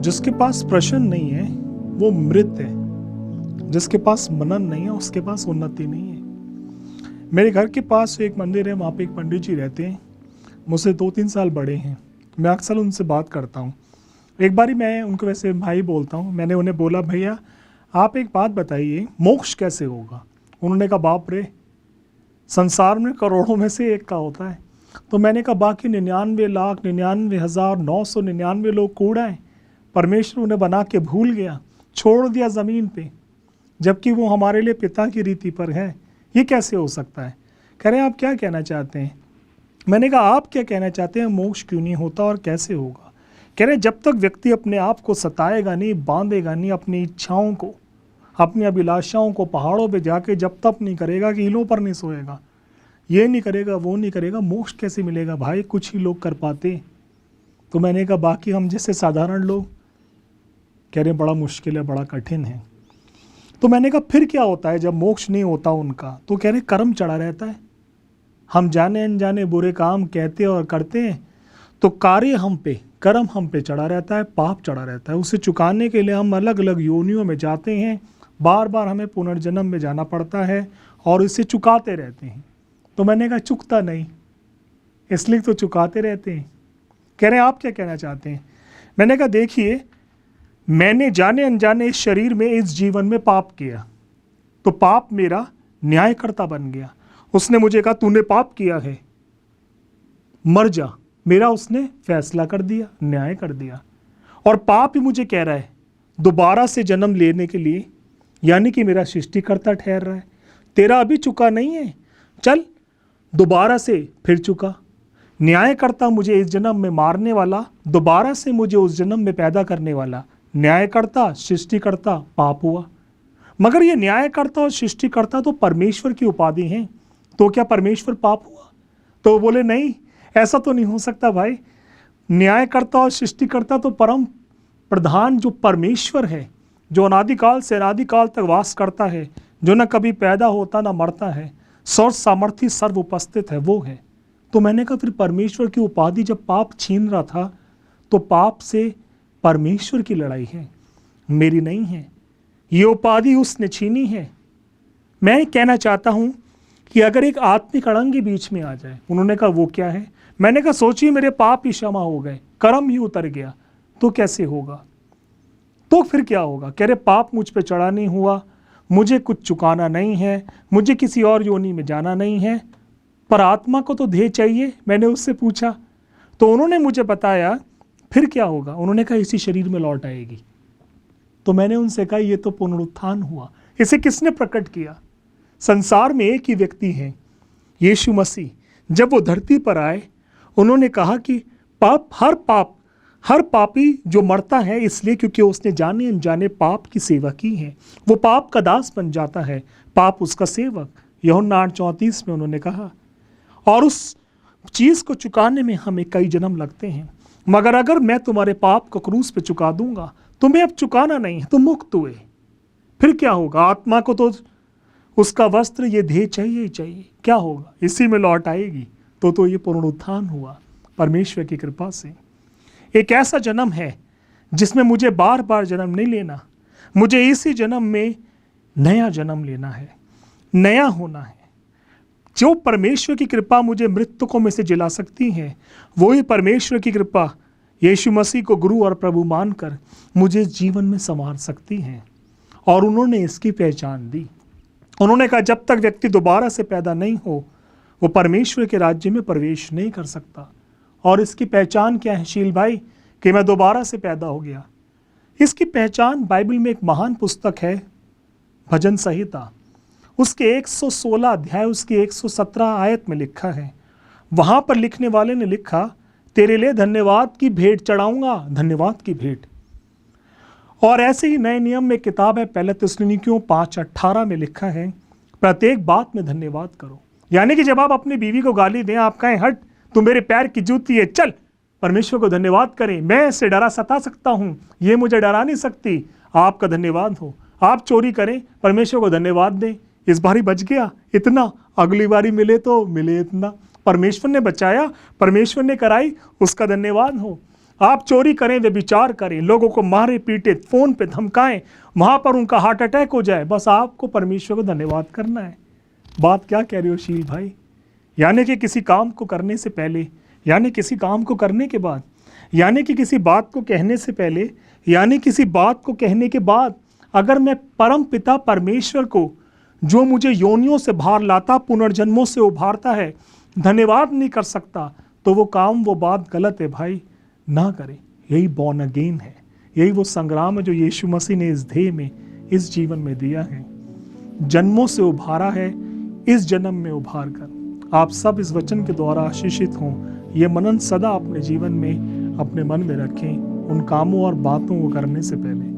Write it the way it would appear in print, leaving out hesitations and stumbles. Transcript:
जिसके पास प्रश्न नहीं है वो मृत है, जिसके पास मनन नहीं है उसके पास उन्नति नहीं है। मेरे घर के पास एक मंदिर है, वहाँ पे एक पंडित जी रहते हैं, मुझसे 2-3 साल बड़े हैं। मैं अक्सर उनसे बात करता हूँ। एक बारी मैं उनको वैसे भाई बोलता हूँ, मैंने उन्हें बोला भैया आप एक बात बताइए मोक्ष कैसे होगा। उन्होंने कहा बाप रे, संसार में करोड़ों में से एक का होता है। तो मैंने कहा बाकी 99,99,999 लोग कूड़ा है, परमेश्वर उन्हें बना के भूल गया, छोड़ दिया ज़मीन पे, जबकि वो हमारे लिए पिता की रीति पर है। ये कैसे हो सकता है? कह रहे हैं आप क्या कहना चाहते हैं? मैंने कहा आप क्या कहना चाहते हैं, मोक्ष क्यों नहीं होता और कैसे होगा? कह रहे जब तक व्यक्ति अपने आप को सताएगा नहीं, बांधेगा नहीं, अपनी इच्छाओं को, अपनी अभिलाषाओं को पहाड़ों पे जाके जब तक नहीं करेगा, कीलों पर नहीं सोएगा, ये नहीं करेगा, वो नहीं करेगा, मोक्ष कैसे मिलेगा भाई? कुछ ही लोग कर पाते। तो मैंने कहा बाकी हम जैसे साधारण लोग? कह रहे बड़ा मुश्किल है, बड़ा कठिन है। तो मैंने कहा फिर क्या होता है जब मोक्ष नहीं होता उनका? तो कह रहे कर्म चढ़ा रहता है, हम जाने अनजाने बुरे काम कहते और करते हैं तो कार्य हम पे, कर्म हम पे चढ़ा रहता है, पाप चढ़ा रहता है। उसे चुकाने के लिए हम अलग अलग योनियों में जाते हैं, बार बार हमें पुनर्जन्म में जाना पड़ता है और इसे चुकाते रहते हैं। तो मैंने कहा चुकता नहीं, इसलिए तो चुकाते रहते हैं। कह रहे हैं आप क्या कहना चाहते हैं? मैंने कहा देखिए, मैंने जाने अनजाने इस शरीर में, इस जीवन में पाप किया, तो पाप मेरा न्यायकर्ता बन गया। उसने मुझे कहा तूने पाप किया है, मर जा, मेरा उसने फैसला कर दिया, न्याय कर दिया। और पाप ही मुझे कह रहा है दोबारा से जन्म लेने के लिए, यानी कि मेरा सृष्टिकर्ता ठहर रहा है, तेरा अभी चुका नहीं है, चल दोबारा से फिर चुका। न्यायकर्ता मुझे इस जन्म में मारने वाला, दोबारा से मुझे उस जन्म में पैदा करने वाला न्यायकर्ता, सृष्टिकर्ता पाप हुआ। मगर ये न्यायकर्ता और सृष्टिकर्ता तो परमेश्वर की उपाधि हैं, तो क्या परमेश्वर पाप हुआ? तो बोले नहीं, ऐसा तो नहीं हो सकता भाई। न्यायकर्ता और सृष्टिकर्ता तो परम प्रधान जो परमेश्वर है, जो अनादिकाल से अनादिकाल तक वास करता है, जो न कभी पैदा होता ना मरता है, सर्व सामर्थ्य सर्व उपस्थित है, वो है। तो मैंने कहा फिर परमेश्वर की उपाधि जब पाप छीन रहा था, तो पाप से परमेश्वर की लड़ाई है, मेरी नहीं है। ये उपाधि उसने छीनी है। मैं कहना चाहता हूं कि अगर एक आत्मिक अड़ंगी बीच में आ जाए, उन्होंने कहा वो क्या है? मैंने कहा सोचिए मेरे पाप ही क्षमा हो गए, कर्म ही उतर गया, तो कैसे होगा? तो फिर क्या होगा? कह रहे पाप मुझ पे चढ़ा नहीं हुआ, मुझे कुछ चुकाना नहीं है, मुझे किसी और योनि में जाना नहीं है, पर आत्मा को तो ध्येय चाहिए। मैंने उससे पूछा तो उन्होंने मुझे बताया फिर क्या होगा? उन्होंने कहा इसी शरीर में लौट आएगी। तो मैंने उनसे कहा ये तो पुनरुत्थान हुआ। इसे किसने प्रकट किया? संसार में एक ही व्यक्ति हैं, यीशु मसीह। जब वो धरती पर आए, उन्होंने कहा कि हर पापी जो मरता है इसलिए क्योंकि उसने जाने अनजाने पाप की सेवा की है, वो पाप का दास बन जाता है, पाप उसका सेवक। यूहन्ना 8:34 में उन्होंने कहा। और उस चीज़ को चुकाने में हमें कई जन्म लगते हैं, मगर अगर मैं तुम्हारे पाप को क्रूस पे चुका दूंगा, तुम्हें अब चुकाना नहीं है, तुम मुक्त हुए। फिर क्या होगा? आत्मा को तो उसका वस्त्र, ये ध्येय चाहिए ही चाहिए। क्या होगा? इसी में लौट आएगी। तो ये पुनरुत्थान हुआ परमेश्वर की कृपा से। एक ऐसा जन्म है जिसमें मुझे बार बार जन्म नहीं लेना, मुझे इसी जन्म में नया जन्म लेना है, नया होना है। जो परमेश्वर की कृपा मुझे मृतकों में से जिला सकती है, वही परमेश्वर की कृपा यीशु मसीह को गुरु और प्रभु मानकर मुझे जीवन में संवार सकती है। और उन्होंने इसकी पहचान दी। उन्होंने कहा जब तक व्यक्ति दोबारा से पैदा नहीं हो, वो परमेश्वर के राज्य में प्रवेश नहीं कर सकता। और इसकी पहचान क्या है शील भाई, कि मैं दोबारा से पैदा हो गया? इसकी पहचान बाइबल में एक महान पुस्तक है, भजन संहिता, उसके 116 अध्याय, उसकी 117 आयत में लिखा है। वहां पर लिखने वाले ने लिखा, तेरे लिए धन्यवाद की भेंट चढ़ाऊंगा, धन्यवाद की भेंट। और ऐसे ही नए नियम में किताब है पहले थिस्सलुनीकियों 5:18 में लिखा है, प्रत्येक बात में धन्यवाद करो। यानी कि जब आप अपनी बीवी को गाली दें, आप कहें हट तू मेरे पैर की जूती है, चल, परमेश्वर को धन्यवाद करें। मैं इससे डरा सता सकता हूं, ये मुझे डरा नहीं सकती, आपका धन्यवाद हो। आप चोरी करें, परमेश्वर को धन्यवाद दें, इस बारी बच गया इतना, अगली बारी मिले तो मिले इतना। परमेश्वर ने बचाया, परमेश्वर ने कराई, उसका धन्यवाद हो। आप चोरी करें, व्यभिचार करें, लोगों को मारे पीटे, फोन पे धमकाएं, वहां पर उनका हार्ट अटैक हो जाए, बस आपको परमेश्वर को धन्यवाद करना है। बात क्या कह रहे हो शील भाई? यानी कि किसी काम को करने से पहले, यानी किसी काम को करने के बाद, यानी कि किसी बात को कहने से पहले, यानी किसी बात को कहने के बाद अगर मैं परम पिता परमेश्वर को, जो मुझे योनियों से बाहर लाता, पुनर्जन्मों से उभारता है, धन्यवाद नहीं कर सकता, तो वो काम, वो बात गलत है भाई, ना करें। यही बॉर्न अगेन है, यही वो संग्राम है जो यीशु मसीह ने इस देह में, इस जीवन में दिया है, जन्मों से उभारा है, इस जन्म में उभार कर। आप सब इस वचन के द्वारा आशीषित हों। ये मनन सदा अपने जीवन में, अपने मन में रखें, उन कामों और बातों को करने से पहले